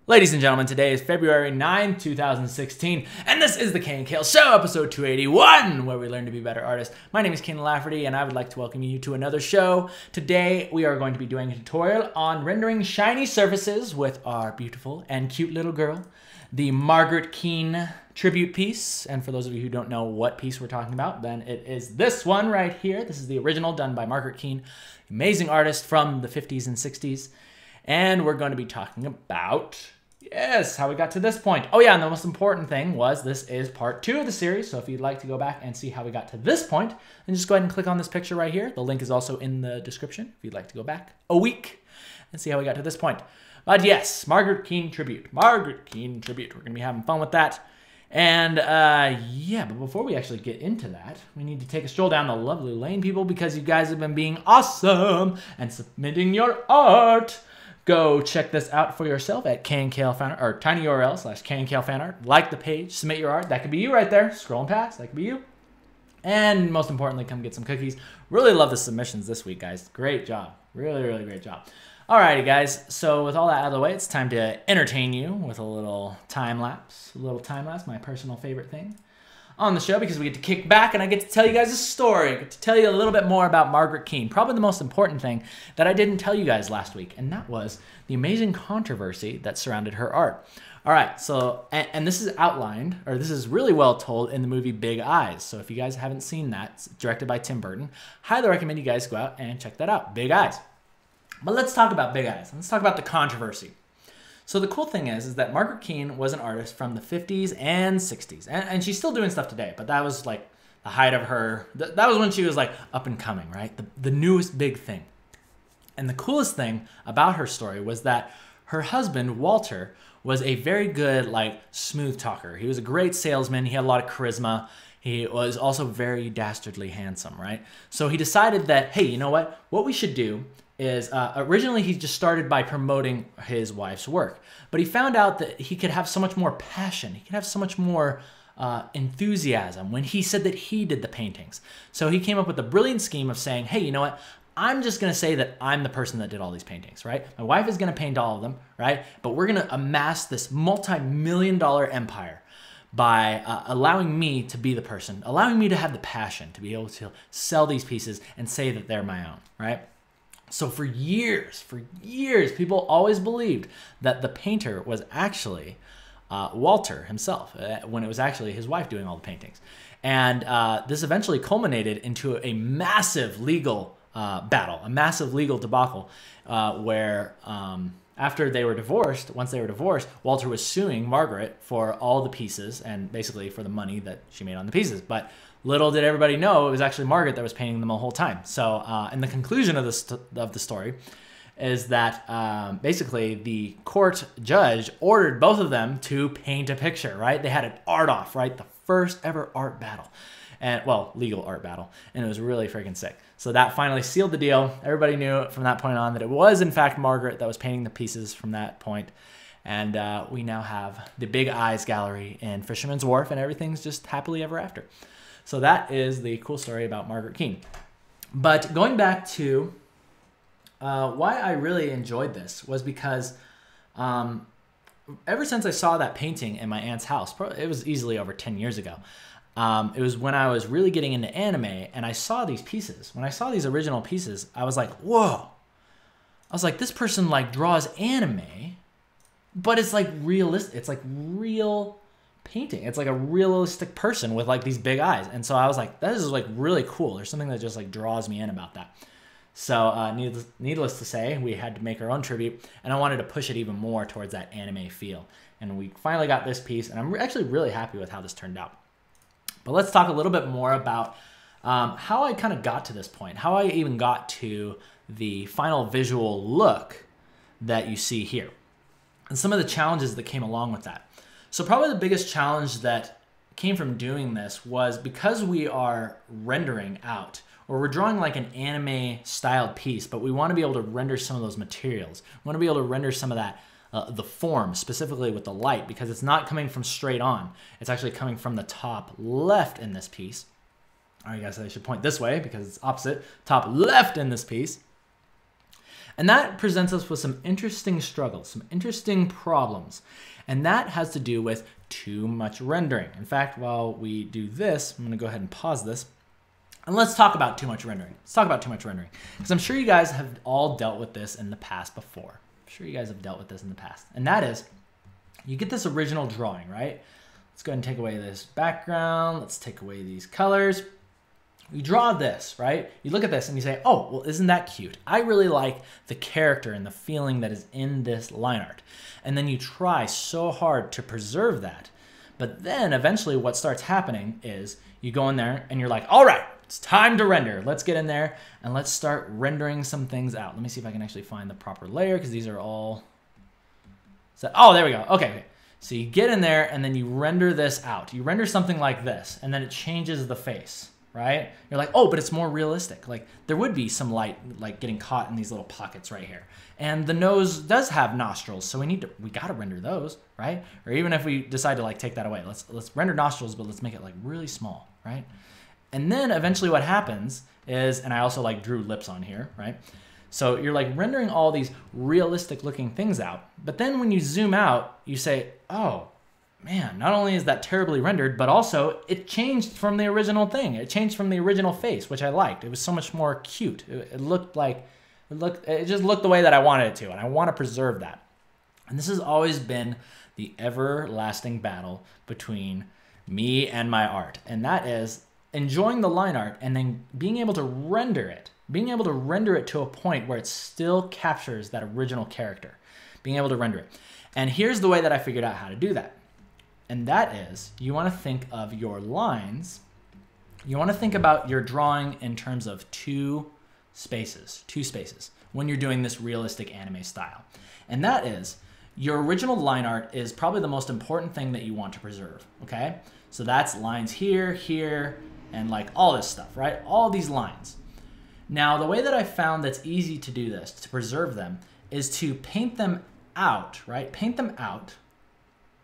Ladies and gentlemen, today is February 9, 2016, and this is the KNKL Show, episode 281, where we learn to be better artists. My name is Ken Lafferty, and I would like to welcome you to another show. Today, we are going to be doing a tutorial on rendering shiny surfaces with our beautiful and cute little girl, the Margaret Keane tribute piece. And for those of you who don't know what piece we're talking about, then it is this one right here. This is the original done by Margaret Keane, amazing artist from the 50s and 60s. And we're going to be talking about, yes, how we got to this point. Oh yeah, and the most important thing was this is part 2 of the series. So if you'd like to go back and see how we got to this point, then just go ahead and click on this picture right here. The link is also in the description if you'd like to go back a week and see how we got to this point. But yes, Margaret Keane tribute. Margaret Keane tribute. We're going to be having fun with that. And yeah, but before we actually get into that, we need to take a stroll down the lovely lane, people, because you guys have been being awesome and submitting your art. Go check this out for yourself at KNKL fanart or tinyurl/KNKL fanart. Like the page, submit your art. That could be you right there, scrolling past. That could be you. And most importantly, come get some cookies. Really love the submissions this week, guys. Great job. Really, really great job. Alrighty, guys. So with all that out of the way, it's time to entertain you with a little time lapse. A little time lapse, my personal favorite thing on the show, because we get to kick back and I get to tell you guys a story. I get to tell you a little bit more about Margaret Keane. Probably the most important thing that I didn't tell you guys last week, and that was the amazing controversy that surrounded her art. All right, so, and this is outlined, or this is really well told in the movie Big Eyes. So if you guys haven't seen that, it's directed by Tim Burton. Highly recommend you guys go out and check that out, Big Eyes. But let's talk about Big Eyes. Let's talk about the controversy. So the cool thing is that Margaret Keane was an artist from the 50s and 60s. And she's still doing stuff today, but that was like the height of her. That was when she was like up and coming, right? The newest big thing. And the coolest thing about her story was that her husband, Walter, was a very good, like, smooth talker. He was a great salesman. He had a lot of charisma. He was also very dastardly handsome, right? So he decided that, hey, you know what? What we should do is originally he just started by promoting his wife's work, but he found out that he could have so much more passion. He could have so much more enthusiasm when he said that he did the paintings. So he came up with a brilliant scheme of saying, hey, you know what? I'm just going to say that I'm the person that did all these paintings, right? My wife is going to paint all of them, right? But we're going to amass this multi-million-dollar empire by allowing me to be the person, allowing me to have the passion to be able to sell these pieces and say that they're my own, right? So for years, people always believed that the painter was actually Walter himself, when it was actually his wife doing all the paintings. And this eventually culminated into a massive legal battle, a massive legal debacle, where after they were divorced, once they were divorced, Walter was suing Margaret for all the pieces and basically for the money that she made on the pieces. But little did everybody know it was actually Margaret that was painting them the whole time. So, and the conclusion of the story is that basically the court judge ordered both of them to paint a picture, right? They had an art off, right? The first ever art battle. And, well, legal art battle. And it was really freaking sick. So that finally sealed the deal. Everybody knew from that point on that it was, in fact, Margaret that was painting the pieces from that point. And we now have the Big Eyes Gallery in Fisherman's Wharf, and everything's just happily ever after. So that is the cool story about Margaret Keane. But going back to why I really enjoyed this was because ever since I saw that painting in my aunt's house, it was easily over 10 years ago. It was when I was really getting into anime and I saw these pieces. When I saw these original pieces, I was like, whoa. I was like, this person like draws anime, but it's like realistic. It's like real painting. It's like a realistic person with like these big eyes. And so I was like, this is like really cool. There's something that just like draws me in about that. So needless to say, we had to make our own tribute, and I wanted to push it even more towards that anime feel. And we finally got this piece, and I'm actually really happy with how this turned out. But let's talk a little bit more about how I kind of got to this point, how I even got to the final visual look that you see here, and some of the challenges that came along with that. So probably the biggest challenge that came from doing this was because we are rendering out, or we're drawing like an anime styled piece, but we want to be able to render some of those materials. We want to be able to render some of that the form, specifically with the light, because it's not coming from straight on. It's actually coming from the top left in this piece. I guess I should point this way because it's opposite. Top left in this piece. And that presents us with some interesting struggles, some interesting problems. And that has to do with too much rendering. In fact, while we do this, I'm gonna go ahead and pause this. And let's talk about too much rendering. Let's talk about too much rendering. Because I'm sure you guys have all dealt with this in the past before. I'm sure you guys have dealt with this in the past. And that is, you get this original drawing, right? Let's go ahead and take away this background. Let's take away these colors. You draw this, right? You look at this and you say, oh, well, isn't that cute? I really like the character and the feeling that is in this line art. And then you try so hard to preserve that. But then eventually what starts happening is you go in there and you're like, all right, it's time to render. Let's get in there and let's start rendering some things out. Let me see if I can actually find the proper layer because these are all set. Oh, there we go. Okay. So you get in there and then you render this out. You render something like this and then it changes the face. Right? You're like, oh, but it's more realistic. Like there would be some light like getting caught in these little pockets right here. And the nose does have nostrils, so we gotta render those, right? Or even if we decide to like take that away, let's render nostrils, but let's make it like really small, right? And then eventually what happens is, and I also like drew lips on here, right? So you're like rendering all these realistic looking things out, but then when you zoom out, you say, oh, man, not only is that terribly rendered, but also it changed from the original thing. It changed from the original face, which I liked. It was so much more cute. It just looked the way that I wanted it to, and I want to preserve that. And this has always been the everlasting battle between me and my art, and that is enjoying the line art and then being able to render it to a point where it still captures that original character, being able to render it. And here's the way that I figured out how to do that. And that is, you want to think of your lines, you want to think about your drawing in terms of two spaces, when you're doing this realistic anime style. And that is, your original line art is probably the most important thing that you want to preserve, okay? So that's lines here, here, and like all this stuff, right? All these lines. Now, the way that I found that's easy to do this, to preserve them, is to paint them out, right? Paint them out.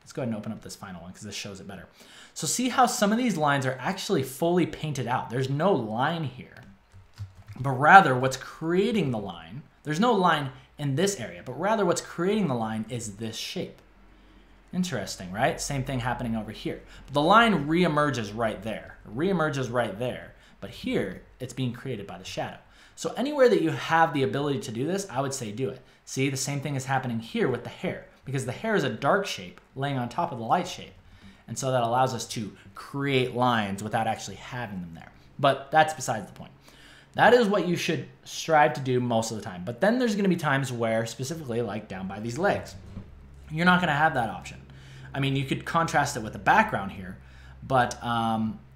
Let's go ahead and open up this final one because this shows it better. So see how some of these lines are actually fully painted out. There's no line here, but rather what's creating the line, there's no line in this area, but rather what's creating the line is this shape. Interesting, right? Same thing happening over here. The line reemerges right there, but here it's being created by the shadow. So anywhere that you have the ability to do this, I would say do it. See, the same thing is happening here with the hair, because the hair is a dark shape laying on top of the light shape. And so that allows us to create lines without actually having them there. But that's besides the point. That is what you should strive to do most of the time. But then there's going to be times where, specifically like down by these legs, you're not going to have that option. I mean, you could contrast it with the background here, but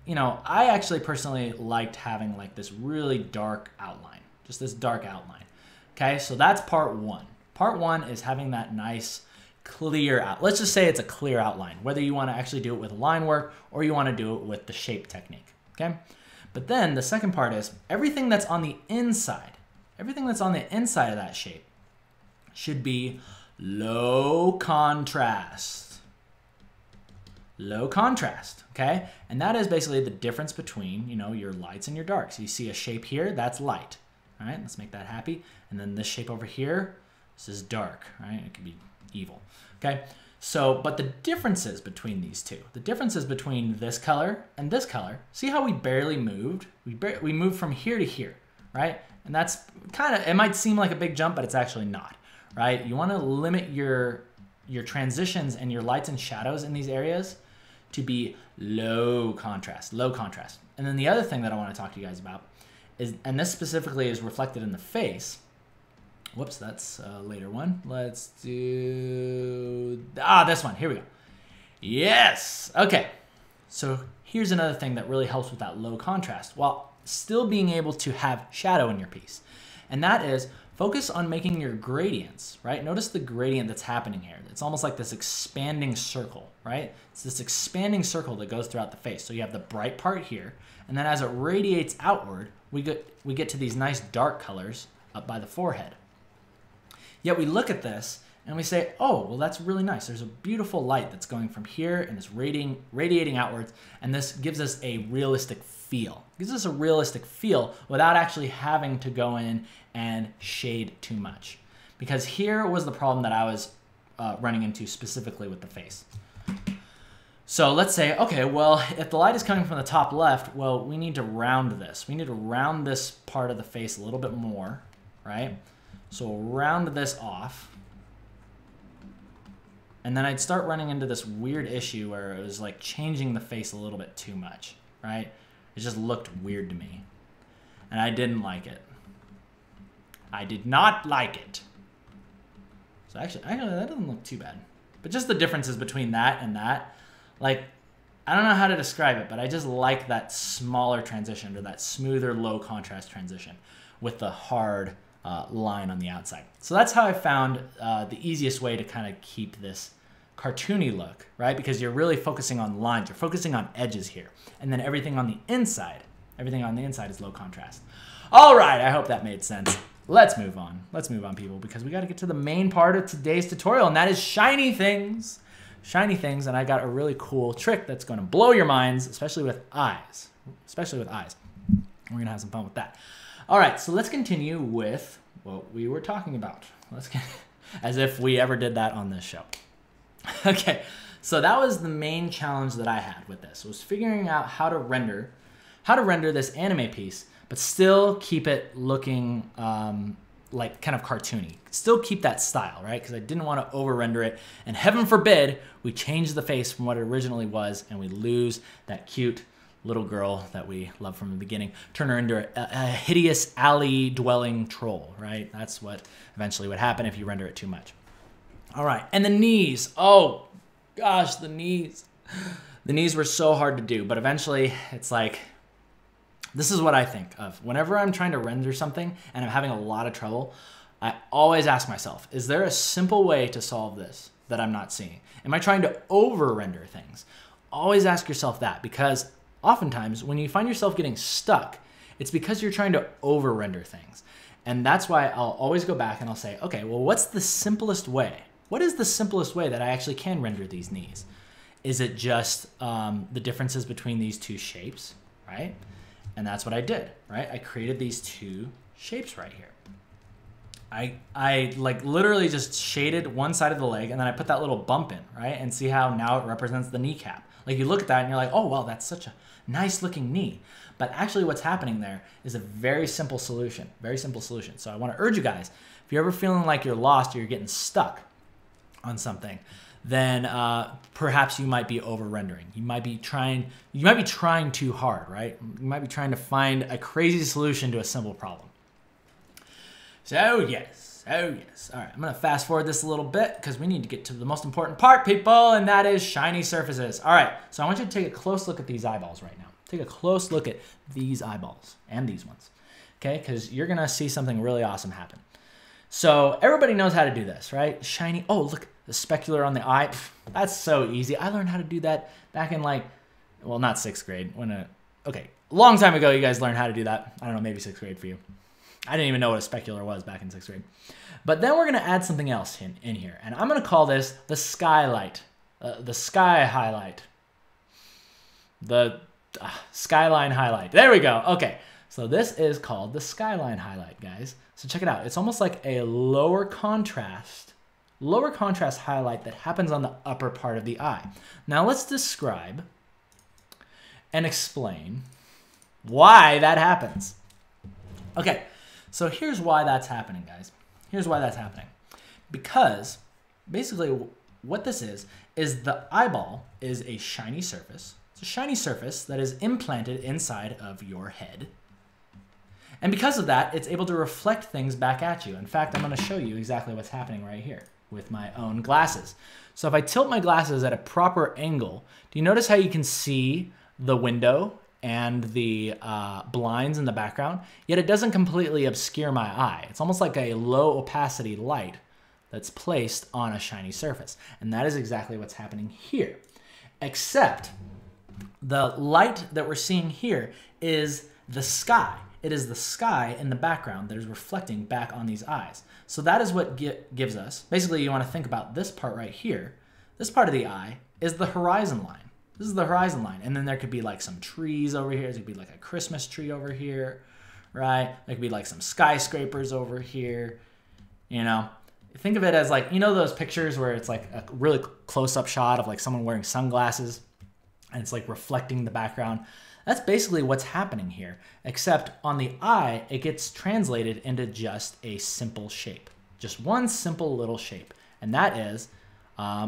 you know, I actually personally liked having like this really dark outline, just this dark outline. Okay, so that's part one. Part one is having that nice clear out. Let's just say it's a clear outline, whether you want to actually do it with line work or you want to do it with the shape technique. Okay, but then the second part is everything that's on the inside, everything that's on the inside of that shape should be low contrast. Low contrast, okay? And that is basically the difference between, you know, your lights and your darks. You see a shape here, that's light. All right, let's make that happy. And then this shape over here, this is dark, right? It could be evil, okay? So, but the differences between these two, the differences between this color and this color, see how we barely moved? We moved from here to here, right? And that's kind of, it might seem like a big jump, but it's actually not, right? You want to limit your transitions and your lights and shadows in these areas to be low contrast. And then the other thing that I want to talk to you guys about is, and this specifically is reflected in the face. Whoops, that's a later one. Let's do, this one, here we go. Yes, okay. So here's another thing that really helps with that low contrast while still being able to have shadow in your piece. And that is focus on making your gradients, right? Notice the gradient that's happening here. It's almost like this expanding circle, right? It's this expanding circle that goes throughout the face. So you have the bright part here, and then as it radiates outward, we get to these nice dark colors up by the forehead. Yet we look at this, and we say, oh, well, that's really nice. There's a beautiful light that's going from here and it's radiating outwards, and this gives us a realistic feel. It gives us a realistic feel without actually having to go in and shade too much. Because here was the problem that I was running into specifically with the face. So let's say, okay, well, if the light is coming from the top left, well, we need to round this. We need to round this part of the face a little bit more, right? So we'll round this off. And then I'd start running into this weird issue where it was like changing the face a little bit too much, right? It just looked weird to me. And I didn't like it. I did not like it. So actually, that doesn't look too bad. But just the differences between that and that, like, I don't know how to describe it, but I just like that smaller transition, or that smoother, low contrast transition with the hard line on the outside. So that's how I found the easiest way to kind of keep this cartoony look, right? Because you're really focusing on lines, you're focusing on edges here. And then everything on the inside is low contrast. All right, I hope that made sense. Let's move on. Let's move on, people, because we got to get to the main part of today's tutorial, and that is shiny things. Shiny things, and I got a really cool trick that's going to blow your minds, especially with eyes. Especially with eyes. We're going to have some fun with that. All right, so let's continue with what we were talking about. As if we ever did that on this show. Okay, so that was the main challenge that I had with this, was figuring out how to render this anime piece, but still keep it looking like kind of cartoony. Still keep that style, right? Because I didn't want to over-render it. And heaven forbid, we change the face from what it originally was and we lose that cute little girl that we loved from the beginning, turn her into a hideous alley-dwelling troll, right? That's what eventually would happen if you render it too much. All right, and the knees. Oh, gosh, the knees. The knees were so hard to do, but eventually it's like, this is what I think of. Whenever I'm trying to render something and I'm having a lot of trouble, I always ask myself, is there a simple way to solve this that I'm not seeing? Am I trying to over-render things? Always ask yourself that, because oftentimes when you find yourself getting stuck, it's because you're trying to over-render things. And that's why I'll always go back and I'll say, okay, well, what's the simplest way? What is the simplest way that I actually can render these knees? Is it just the differences between these two shapes, right? And that's what I did, right? I created these two shapes right here. I like literally just shaded one side of the leg, and then I put that little bump in, right? And see how now it represents the kneecap. Like, you look at that and you're like, oh, well, that's such a nice looking knee. But actually what's happening there is a very simple solution, very simple solution. So I want to urge you guys, if you're ever feeling like you're lost or you're getting stuck on something, then perhaps you might be over-rendering. You might be trying too hard, right? You might be trying to find a crazy solution to a simple problem. So yes. All right, I'm gonna fast forward this a little bit because we need to get to the most important part, people, and that is shiny surfaces. All right, so I want you to take a close look at these eyeballs right now. Take a close look at these eyeballs and these ones, okay? Because you're gonna see something really awesome happen. So everybody knows how to do this, right? Shiny, oh, look, the specular on the eye. Pff, that's so easy. I learned how to do that back in well, not 6th grade. Okay, a long time ago you guys learned how to do that. I don't know, maybe 6th grade for you. I didn't even know what a specular was back in 6th grade. But then we're gonna add something else in here, and I'm gonna call this the skylight, the sky highlight, the skyline highlight. There we go. Okay, so this is called the skyline highlight, guys. So check it out. It's almost like a lower contrast highlight that happens on the upper part of the eye. Now let's describe and explain why that happens. Okay, so here's why that's happening, guys. Here's why that's happening. Because basically what this is the eyeball is a shiny surface. It's a shiny surface that is implanted inside of your head. And because of that, it's able to reflect things back at you. In fact, I'm gonna show you exactly what's happening right here with my own glasses. So if I tilt my glasses at a proper angle, do you notice how you can see the window and the blinds in the background, yet it doesn't completely obscure my eye? It's almost like a low opacity light that's placed on a shiny surface. And that is exactly what's happening here. Except the light that we're seeing here is the sky. it is the sky in the background that is reflecting back on these eyes. So that is what gives us, basically you want to think about this part right here. This part of the eye is the horizon line. This is the horizon line. And then there could be like some trees over here. There could be like a Christmas tree over here, right? There could be like some skyscrapers over here, you know. Think of it as like, you know those pictures where it's like a really close-up shot of like someone wearing sunglasses and it's like reflecting the background? That's basically what's happening here, except on the eye, it gets translated into just a simple shape. Just one simple little shape. And that is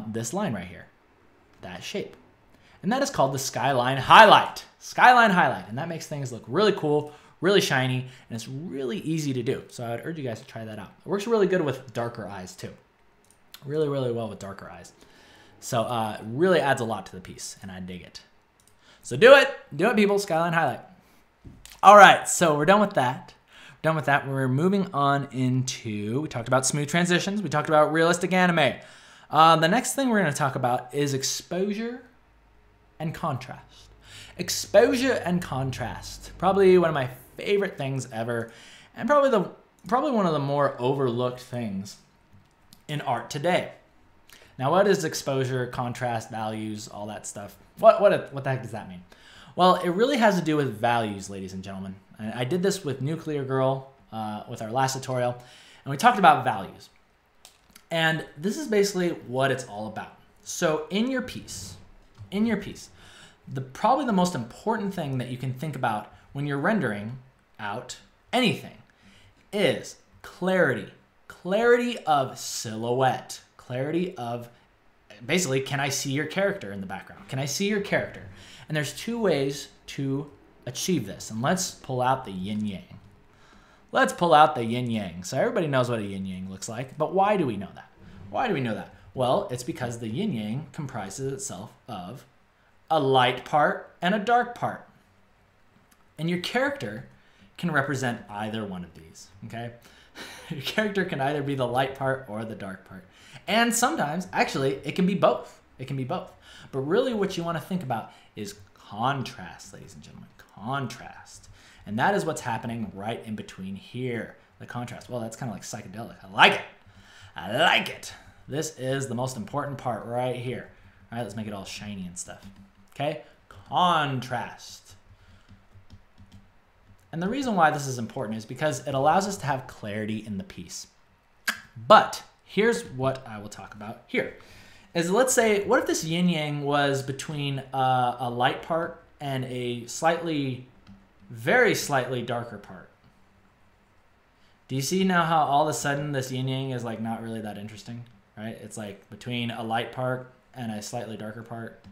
this line right here, that shape. And that is called the skyline highlight. Skyline highlight. And that makes things look really cool, really shiny, and it's really easy to do. So I would urge you guys to try that out. It works really good with darker eyes too. Really, really well with darker eyes. So it really adds a lot to the piece, and I dig it. So do it people, skyline highlight. All right, so we're done with that. Done with that, we're moving on into, we talked about smooth transitions, we talked about realistic anime. The next thing we're gonna talk about is exposure and contrast. Exposure and contrast, probably one of my favorite things ever, and probably one of the more overlooked things in art today. Now, what is exposure, contrast, values, all that stuff? What the heck does that mean? Well, it really has to do with values, ladies and gentlemen. And I did this with Nuclear Girl with our last tutorial, and we talked about values. And this is basically what it's all about. So in your piece, probably the most important thing that you can think about when you're rendering out anything is clarity. Clarity of silhouette. Clarity of, basically, can I see your character in the background? Can I see your character? And there's two ways to achieve this. And let's pull out the yin-yang. Let's pull out the yin-yang. So everybody knows what a yin-yang looks like, but why do we know that? Why do we know that? Well, it's because the yin-yang comprises itself of a light part and a dark part. And your character can represent either one of these, okay? Your character can either be the light part or the dark part. And sometimes, actually, it can be both. It can be both. But really what you want to think about is contrast, ladies and gentlemen, contrast. And that is what's happening right in between here, the contrast. Well, that's kind of like psychedelic. I like it. I like it. This is the most important part right here. All right, let's make it all shiny and stuff. Okay, contrast. And the reason why this is important is because it allows us to have clarity in the piece. But here's what I will talk about here. Is let's say, what if this yin-yang was between a light part and a very slightly darker part? Do you see now how all of a sudden this yin-yang is like not really that interesting, right? It's like between a light part and a slightly darker part.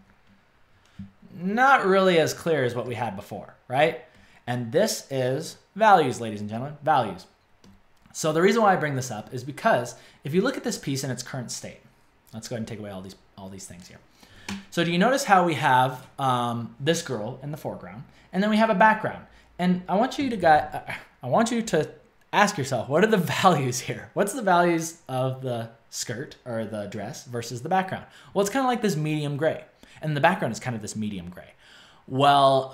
Not really as clear as what we had before, right? And this is values, ladies and gentlemen, values. So the reason why I bring this up is because if you look at this piece in its current state, let's go ahead and take away all these things here. So do you notice how we have this girl in the foreground, and then we have a background? And I want you to ask yourself, what are the values here? What's the values of the skirt or the dress versus the background? Well, it's kind of like this medium gray, and the background is kind of this medium gray. Well,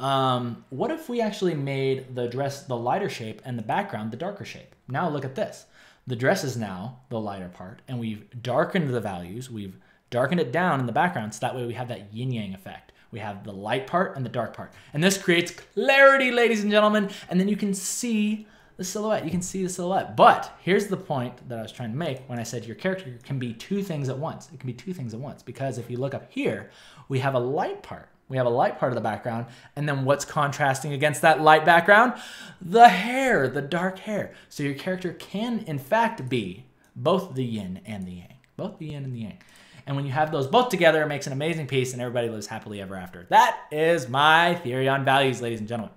what if we actually made the dress the lighter shape and the background the darker shape? Now look at this. The dress is now the lighter part, and we've darkened the values. We've darkened it down in the background, so that way we have that yin-yang effect. We have the light part and the dark part. And this creates clarity, ladies and gentlemen, and then you can see the silhouette. You can see the silhouette. But here's the point that I was trying to make when I said your character can be two things at once. It can be two things at once, because if you look up here, we have a light part. We have a light part of the background, and then what's contrasting against that light background? The hair, the dark hair. So your character can, in fact, be both the yin and the yang. Both the yin and the yang. And when you have those both together, it makes an amazing piece, and everybody lives happily ever after. That is my theory on values, ladies and gentlemen.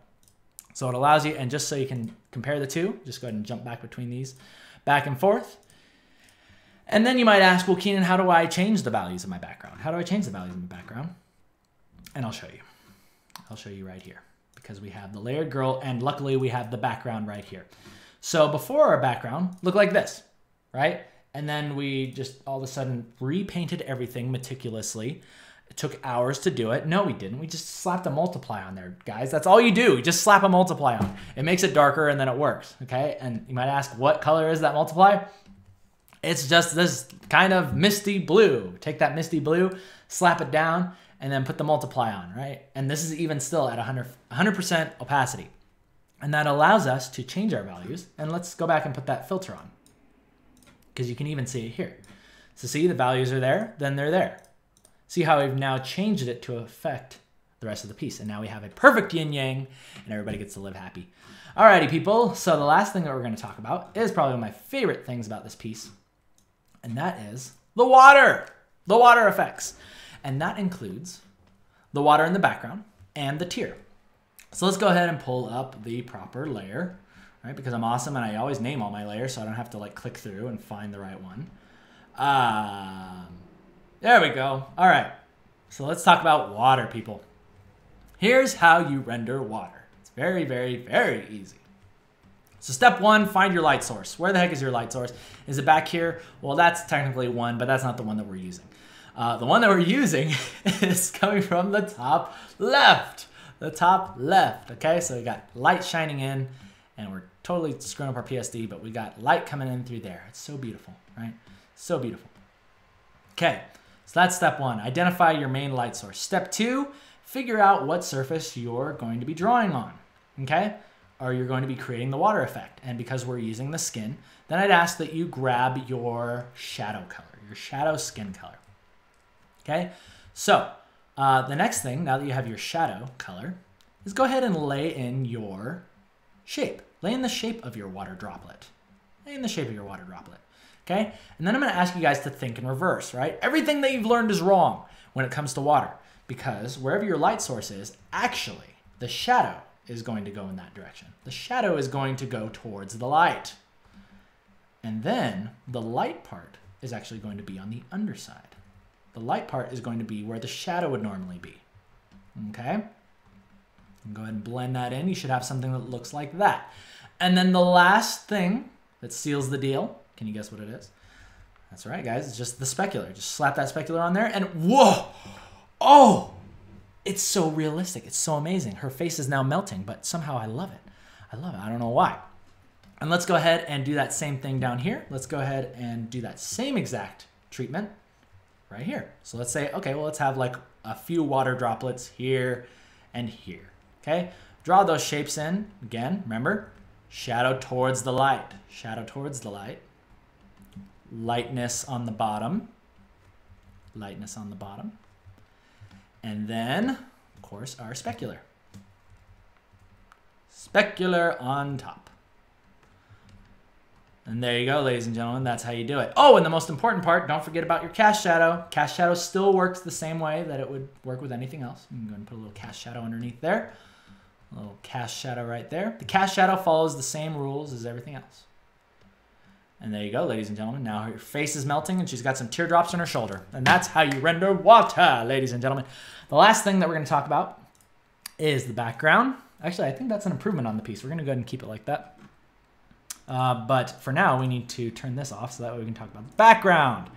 So it allows you, and just so you can compare the two, just go ahead and jump back between these, back and forth. And then you might ask, well, Keenan, how do I change the values of my background? How do I change the values of my background? And I'll show you. I'll show you right here, because we have the layered girl, and luckily we have the background right here. So before our background looked like this, right? And then we just all of a sudden repainted everything meticulously, It took hours to do it. No, we didn't. We just slapped a multiply on there, guys. That's all you do. You just slap a multiply on. It makes it darker and then it works, okay? And you might ask, what color is that multiply? It's just this kind of misty blue. Take that misty blue, slap it down, and then put the multiply on, right? And this is even still at 100% opacity. And that allows us to change our values. And let's go back and put that filter on, because you can even see it here. So see, the values are there, then they're there. See how we've now changed it to affect the rest of the piece. And now we have a perfect yin-yang, and everybody gets to live happy. Alrighty, people. So the last thing that we're going to talk about is probably one of my favorite things about this piece, and that is the water effects. And that includes the water in the background and the tier. So let's go ahead and pull up the proper layer, right? Because I'm awesome and I always name all my layers so I don't have to like click through and find the right one. There we go. All right. So let's talk about water, people. Here's how you render water. It's very, very, very easy. So step one, find your light source. Where the heck is your light source? Is it back here? Well, that's technically one, but that's not the one that we're using. The one that we're using is coming from the top left. The top left, okay? So we got light shining in, and we're totally screwing up our PSD, but we got light coming in through there. It's so beautiful, right? So beautiful. Okay, so that's step one. Identify your main light source. Step two, figure out what surface you're going to be drawing on, okay? Or you're going to be creating the water effect. And because we're using the skin, then I'd ask that you grab your shadow color, your shadow skin color. Okay, so the next thing, now that you have your shadow color, is go ahead and lay in your shape. Lay in the shape of your water droplet. Lay in the shape of your water droplet. Okay, and then I'm going to ask you guys to think in reverse, right? Everything that you've learned is wrong when it comes to water, because wherever your light source is, actually, the shadow is going to go in that direction. The shadow is going to go towards the light. And then the light part is actually going to be on the underside. The light part is going to be where the shadow would normally be, okay? And go ahead and blend that in. You should have something that looks like that. And then the last thing that seals the deal, can you guess what it is? That's right, guys. It's just the specular. Just slap that specular on there and whoa! Oh! It's so realistic. It's so amazing. Her face is now melting, but somehow I love it. I love it. I don't know why. And let's go ahead and do that same thing down here. Let's go ahead and do that same exact treatment right here. So let's say, okay, well, let's have like a few water droplets here and here, okay? Draw those shapes in. Again, remember, shadow towards the light. Shadow towards the light. Lightness on the bottom. Lightness on the bottom. And then, of course, our specular. Specular on top. And there you go, ladies and gentlemen. That's how you do it. Oh, and the most important part, don't forget about your cast shadow. Cast shadow still works the same way that it would work with anything else. You can go ahead and put a little cast shadow underneath there. A little cast shadow right there. The cast shadow follows the same rules as everything else. And there you go, ladies and gentlemen. Now her face is melting and she's got some teardrops on her shoulder. And that's how you render water, ladies and gentlemen. The last thing that we're going to talk about is the background. Actually, I think that's an improvement on the piece. We're going to go ahead and keep it like that. But for now, we need to turn this off so that way we can talk about the background.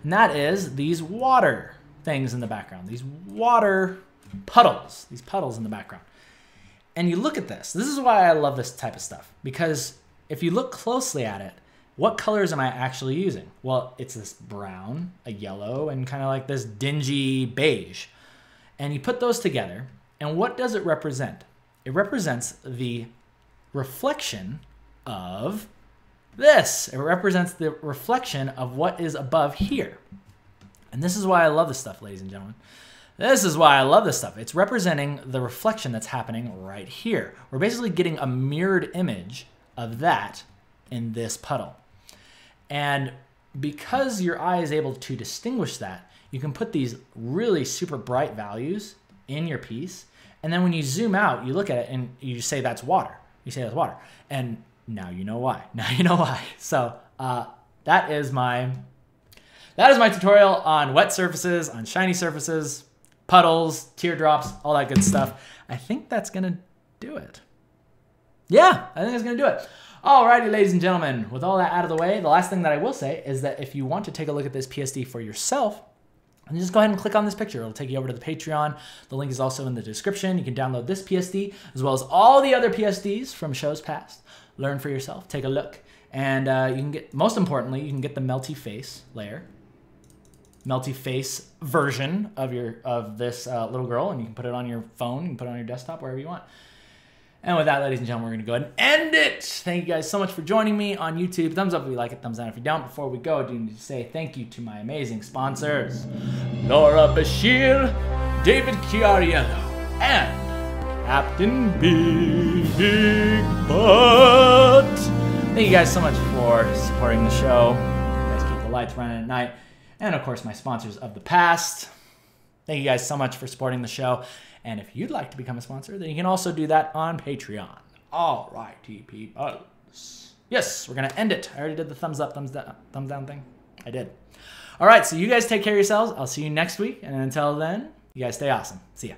And that is these water things in the background. These water puddles. These puddles in the background. And you look at this. This is why I love this type of stuff. Because if you look closely at it, what colors am I actually using? Well, it's this brown, a yellow, and kind of like this dingy beige. And you put those together, and what does it represent? It represents the reflection of this. It represents the reflection of what is above here. And this is why I love this stuff, ladies and gentlemen. This is why I love this stuff. It's representing the reflection that's happening right here. We're basically getting a mirrored image of that in this puddle. And because your eye is able to distinguish that, you can put these really super bright values in your piece. And then when you zoom out, you look at it and you say that's water. You say that's water. And now you know why. Now you know why. So that is my tutorial on wet surfaces, on shiny surfaces, puddles, teardrops, all that good stuff. I think that's going to do it. Yeah, I think that's going to do it. Alrighty, ladies and gentlemen, with all that out of the way, the last thing that I will say is that if you want to take a look at this PSD for yourself, And just go ahead and click on this picture. It'll take you over to the Patreon. The link is also in the description. You can download this PSD as well as all the other PSDs from shows past. Learn for yourself. Take a look. And you can get, most importantly, you can get the melty face layer. Melty face version of this little girl. And you can put it on your phone. You can put it on your desktop, wherever you want. And with that, ladies and gentlemen, we're going to go ahead and end it. Thank you guys so much for joining me on YouTube. Thumbs up if you like it, thumbs down if you don't. Before we go, I do need to say thank you to my amazing sponsors, Laura Bashir, David Chiariello, and Captain Big Butt. Thank you guys so much for supporting the show. You guys keep the lights running at night. And, of course, my sponsors of the past. Thank you guys so much for supporting the show. And if you'd like to become a sponsor, then you can also do that on Patreon. All righty, people. Yes, we're going to end it. I already did the thumbs up, thumbs down thing. I did. All right, so you guys take care of yourselves. I'll see you next week. And until then, you guys stay awesome. See ya.